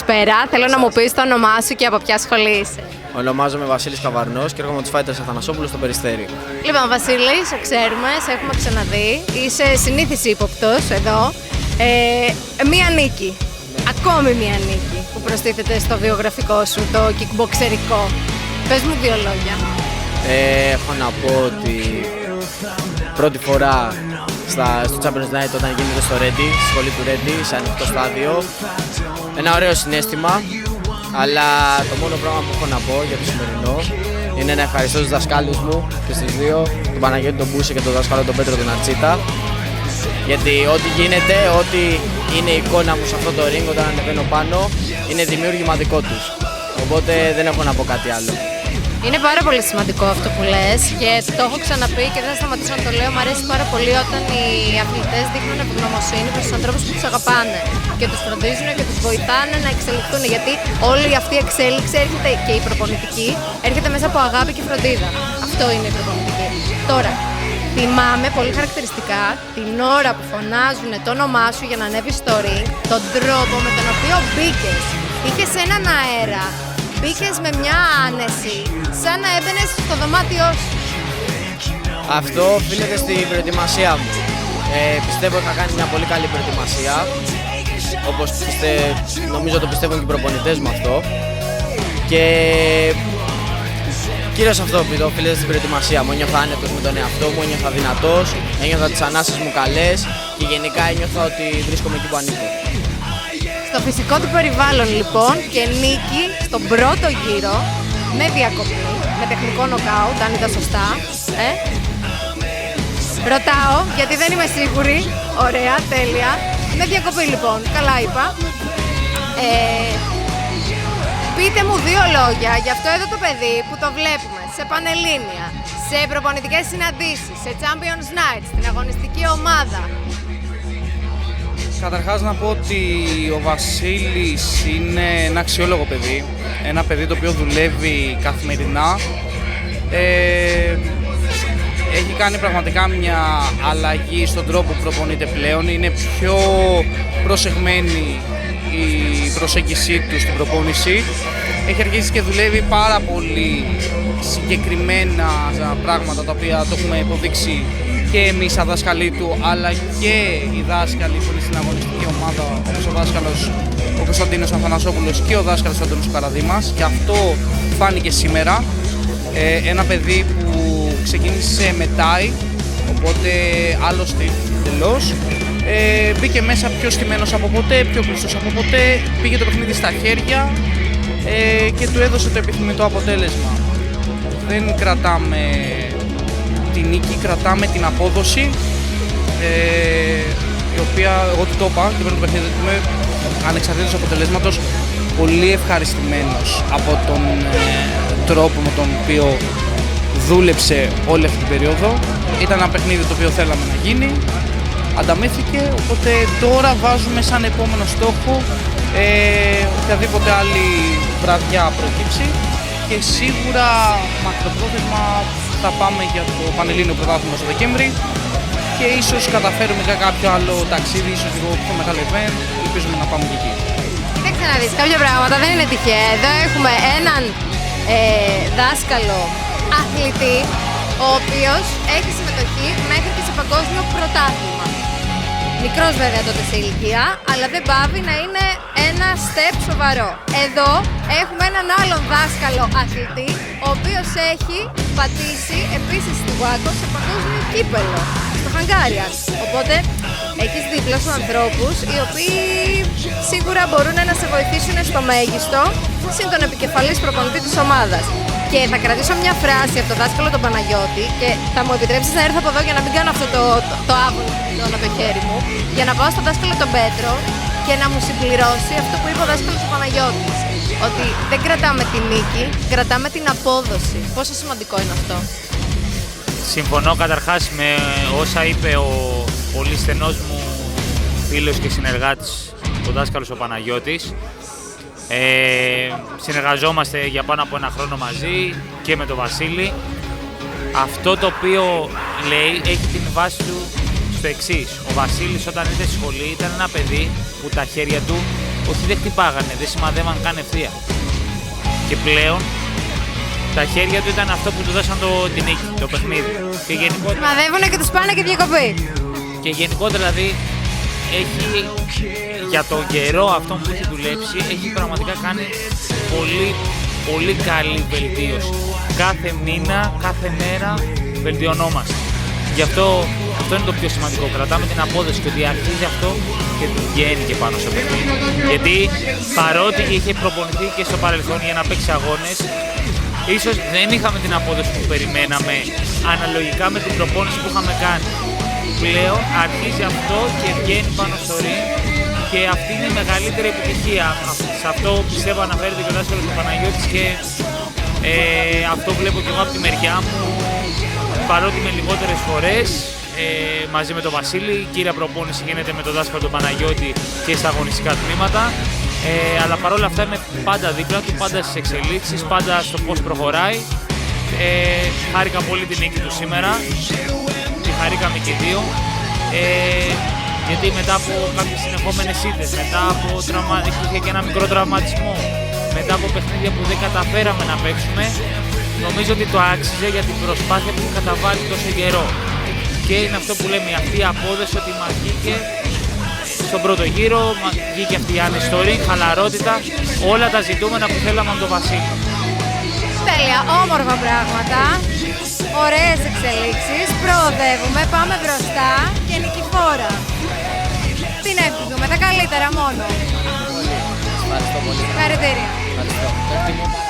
Καλησπέρα. Θέλω να μου πεις το όνομά σου και από ποια σχολή είσαι. Ονομάζομαι Βασίλης Καβαρνός και έρχομαι από τους Fighters Αθανασόπουλος στο Περιστέρι. Λοιπόν, Βασίλη, σε ξέρουμε, σε έχουμε ξαναδεί. Είσαι συνήθις ύποπτος εδώ. Μία νίκη. Ακόμη μία νίκη που προστίθεται στο βιογραφικό σου, το kickboxerικό. Πες μου δύο λόγια. Έχω να πω ότι πρώτη φορά στο Champions Night όταν γίνεται στο Ρέντι, στη σχολή του Ρέντι, σε ανοιχτό στάδιο. Ένα ωραίο συναίσθημα, αλλά το μόνο πράγμα που έχω να πω για το σημερινό είναι να ευχαριστώ τους δασκάλους μου και στις δύο, τον Παναγιώτη τον Μπούση και τον δάσκαλο τον Πέτρο τον Αρτσίτα, γιατί ό,τι γίνεται, ό,τι είναι η εικόνα μου σε αυτό το ring όταν ανεβαίνω πάνω, είναι δημιούργημα δικό τους. Οπότε δεν έχω να πω κάτι άλλο. Είναι πάρα πολύ σημαντικό αυτό που λες και το έχω ξαναπεί και δεν θα σταματήσω να το λέω. Μου αρέσει πάρα πολύ όταν οι αθλητές δείχνουν ευγνωμοσύνη προς τους ανθρώπους που τους αγαπάνε και τους φροντίζουν και τους βοηθάνε να εξελιχθούν. Γιατί όλη αυτή η εξέλιξη έρχεται και η προπονητική έρχεται μέσα από αγάπη και φροντίδα. Αυτό είναι η προπονητική. Τώρα, θυμάμαι πολύ χαρακτηριστικά την ώρα που φωνάζουν το όνομά σου για να ανέβεις στο ring, τον τρόπο με τον οποίο μπήκες. Είχες έναν αέρα. Μπήκες με μια άνεση, σαν να έμπαινες στο δωμάτιό σου. Αυτό οφείλεται στην προετοιμασία μου. Πιστεύω είχα κάνει μια πολύ καλή προετοιμασία. Όπως νομίζω το πιστεύουν και οι προπονητές μου αυτό. Και κυρίως αυτό οφείλεται στην προετοιμασία μου. Ένιωθα άνετος με τον εαυτό μου, ένιωθα δυνατός, ένιωθα τις ανάσες μου καλές και γενικά ένιωθα ότι βρίσκομαι εκεί που ανήκω. Στο φυσικό του περιβάλλον λοιπόν και νίκη στον πρώτο γύρο με διακοπή, με τεχνικό νοκάουτ, αν είδα σωστά. Ρωτάω γιατί δεν είμαι σίγουρη. Ωραία, τέλεια. Με διακοπή λοιπόν, καλά είπα. Πείτε μου δύο λόγια για αυτό εδώ το παιδί που το βλέπουμε σε πανελλήνια, σε προπονητικές συναντήσεις, σε Champions Night, στην αγωνιστική ομάδα. Καταρχάς να πω ότι ο Βασίλης είναι ένα αξιόλογο παιδί, ένα παιδί το οποίο δουλεύει καθημερινά. Έχει κάνει πραγματικά μια αλλαγή στον τρόπο που προπονείται πλέον, είναι πιο προσεγμένη η προσέγγιση του στην προπόνηση. Έχει αρχίσει και δουλεύει πάρα πολύ συγκεκριμένα πράγματα τα οποία το έχουμε υποδείξει και εμείς σαν δάσκαλοι του, αλλά και οι δάσκαλοι που είναι στην αγωνιστική ομάδα, όπως ο δάσκαλος ο Κωνσταντίνος Αθανασόπουλος και ο δάσκαλος Αντώνης Καραδήμας, και αυτό φάνηκε σήμερα. Ένα παιδί που ξεκίνησε με τάι, οπότε άλλο στυλ τελώς. Μπήκε μέσα πιο στημένος από ποτέ, πιο κλειστός από ποτέ, πήγε το παιχνίδι στα χέρια και του έδωσε το επιθυμητό αποτέλεσμα. Δεν κρατάμε τη νίκη, κρατάμε την απόδοση, η οποία εγώ του το είπα και πριν το παιχνίδι του είμαι ανεξαρτήτως αποτελέσματος πολύ ευχαριστημένος από τον τρόπο με τον οποίο δούλεψε όλη αυτή την περίοδο. Ήταν ένα παιχνίδι το οποίο θέλαμε να γίνει, ανταμείφθηκε, οπότε τώρα βάζουμε σαν επόμενο στόχο οποιαδήποτε άλλη βραδιά προκύψει και σίγουρα μακροπρόθεσμα θα πάμε για το Πανελλήνιο Πρωτάθλημα στο Δεκέμβρη και ίσως καταφέρουμε για κάποιο άλλο ταξίδι, ίσως λίγο πιο μεγάλο event, ελπίζουμε να πάμε και εκεί. Κοίταξε να δεις, κάποια πράγματα δεν είναι τυχαία. Εδώ έχουμε έναν δάσκαλο αθλητή, ο οποίος έχει συμμετοχή μέχρι και σε παγκόσμιο πρωτάθλημα. Μικρός βέβαια τότε σε ηλικία, αλλά δεν πάβει να είναι ένα step σοβαρό. Εδώ έχουμε έναν άλλον δάσκαλο αθλητή, ο οποίος έχει πατήσει επίσης στη Waco σε παγκόσμιο κύπελλο, στο Χαγκάριας. Οπότε έχεις δίπλα σου ανθρώπους οι οποίοι σίγουρα μπορούν να σε βοηθήσουν στο μέγιστο, συν τον επικεφαλής προπονητή της ομάδας. Και θα κρατήσω μια φράση από τον δάσκαλο τον Παναγιώτη και θα μου επιτρέψεις να έρθω από εδώ για να μην κάνω αυτό το άβολο που πληρώνω το χέρι μου, για να πάω στον δάσκαλο τον Πέτρο και να μου συμπληρώσει αυτό που είπε ο δάσκαλος ο Παναγιώτης. Ότι δεν κρατάμε τη νίκη, κρατάμε την απόδοση. Πόσο σημαντικό είναι αυτό? Συμφωνώ καταρχάς με όσα είπε ο πολύ στενός μου φίλος και συνεργάτης, ο δάσκαλος ο Παναγιώτης. Συνεργαζόμαστε για πάνω από ένα χρόνο μαζί και με τον Βασίλη. Αυτό το οποίο λέει έχει την βάση του στο εξής. Ο Βασίλης όταν ήταν στη σχολή ήταν ένα παιδί που τα χέρια του όχι δεν χτυπάγανε, δεν σημαδεύαν καν ευθεία. Και πλέον τα χέρια του ήταν αυτό που του δώσαν την νίκη, το παιχνίδι. Και γενικότερα, Σημαδεύουνε και τους πάνε και διακοπή. και γενικότερα δηλαδή έχει, για τον καιρό αυτό που έχει δουλέψει, έχει πραγματικά κάνει πολύ, πολύ καλή βελτίωση. Κάθε μήνα, κάθε μέρα βελτιωνόμαστε. Γι' αυτό είναι το πιο σημαντικό. Κρατάμε την απόδοση και ότι αρχίζει αυτό και του βγαίνει και πάνω στο παιχνίδι. Γιατί παρότι είχε προπονηθεί και στο παρελθόν για να παίξει αγώνες, ίσως δεν είχαμε την απόδοση που περιμέναμε αναλογικά με την προπόνηση που είχαμε κάνει. Πλέον αρχίζει αυτό και βγαίνει πάνω στο ring και αυτή είναι η μεγαλύτερη επιτυχία. Σε αυτό πιστεύω αναφέρεται και ο δάσκαλος του Παναγιώτης και αυτό βλέπω και εγώ από τη μεριά μου, παρότι με λιγότερες φορές μαζί με τον Βασίλη. Η κύρια προπόνηση γίνεται με τον δάσκαλο του Παναγιώτη και στα αγωνιστικά τμήματα. Αλλά παρόλα αυτά είμαι πάντα δίπλα του, πάντα στις εξελίξεις, πάντα στο πώς προχωράει. Χάρηκα πολύ την νίκη του σήμερα, τη χαρήκαμε και οι δύο. Γιατί μετά από κάποιες συνεχόμενες ήττες, μετά από είχε και ένα μικρό τραυματισμό, μετά από παιχνίδια που δεν καταφέραμε να παίξουμε, νομίζω ότι το άξιζε για την προσπάθεια που έχει καταβάλει τόσο καιρό. Και είναι αυτό που λέμε, αυτή η απόδοση ότι μας βγήκε στον πρώτο γύρο, βγήκε αυτή η άνεστη, χαλαρότητα, όλα τα ζητούμενα που θέλαμε από τον Βασίλη. Τέλεια, όμορφα πράγματα, ωραίες εξελίξεις, προοδεύουμε, πάμε μπροστά και νικηφόρα. Τι να ευχηθούμε, τα καλύτερα μόνο. Ευχαριστώ πολύ. Συγχαρητήρια. Ευχαριστώ.